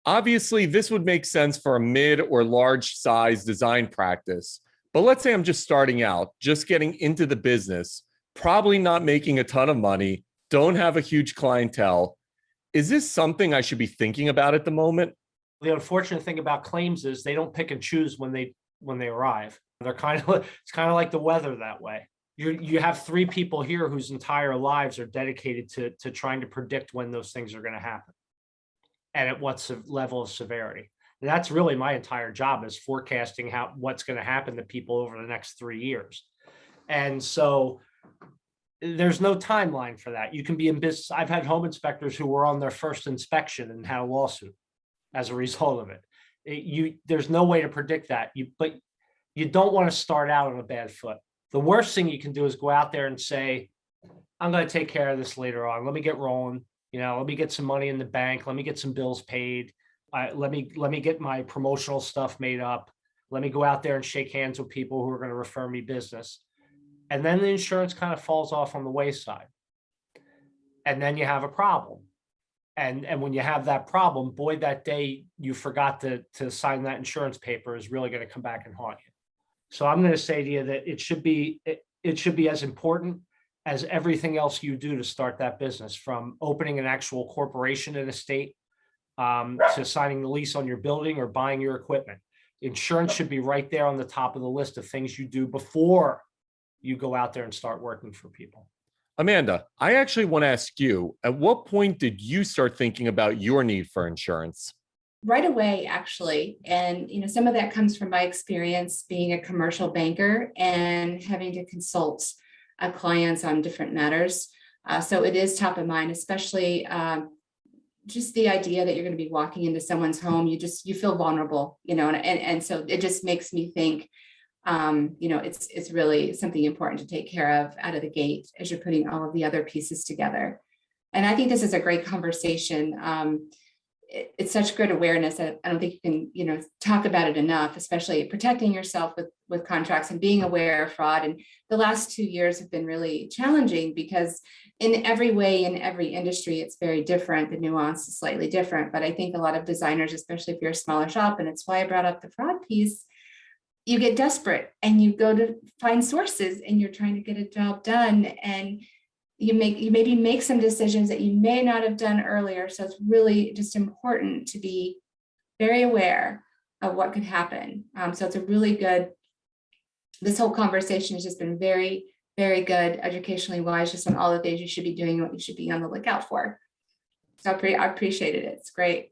Obviously, this would make sense for a mid or large size design practice. But let's say I'm just starting out, just getting into the business, probably not making a ton of money, don't have a huge clientele. Is this something I should be thinking about at the moment? The unfortunate thing about claims is they don't pick and choose when they arrive. They're kind of it's kind of like the weather that way. You have three people here whose entire lives are dedicated to trying to predict when those things are going to happen and at what level of severity. And that's really my entire job, is forecasting what's going to happen to people over the next 3 years. And so there's no timeline for that. You can be in business. I've had home inspectors who were on their first inspection and had a lawsuit as a result of it. There's no way to predict that. But you don't want to start out on a bad foot. The worst thing you can do is go out there and say, I'm going to take care of this later on. Let me get rolling. Let me get some money in the bank. Let me get some bills paid. Let me get my promotional stuff made up. Let me go out there and shake hands with people who are going to refer me business. And then the insurance kind of falls off on the wayside. And then you have a problem. And when you have that problem, boy, that day you forgot to sign that insurance paper is really going to come back and haunt you. So I'm going to say to you that it should be as important as everything else you do to start that business, from opening an actual corporation in a state to signing the lease on your building or buying your equipment. Insurance should be right there on the top of the list of things you do before you go out there and start working for people. Amanda, I actually want to ask you, at what point did you start thinking about your need for insurance? Right away, actually. And, some of that comes from my experience being a commercial banker and having to consult clients on different matters. So it is top of mind, especially just the idea that you're going to be walking into someone's home. You feel vulnerable, and so it just makes me think, it's really something important to take care of out of the gate as you're putting all of the other pieces together. And I think this is a great conversation. It's such good awareness that I don't think you can, talk about it enough, especially protecting yourself with contracts and being aware of fraud. And the last 2 years have been really challenging because in every way, in every industry, it's very different. The nuance is slightly different, but I think a lot of designers, especially if you're a smaller shop, and it's why I brought up the fraud piece, you get desperate and you go to find sources and you're trying to get a job done, and you maybe make some decisions that you may not have done earlier. So it's really just important to be very aware of what could happen. So it's this whole conversation has just been very, very good, educationally wise, just on all the things you should be doing, what you should be on the lookout for. So I appreciated it. It's great.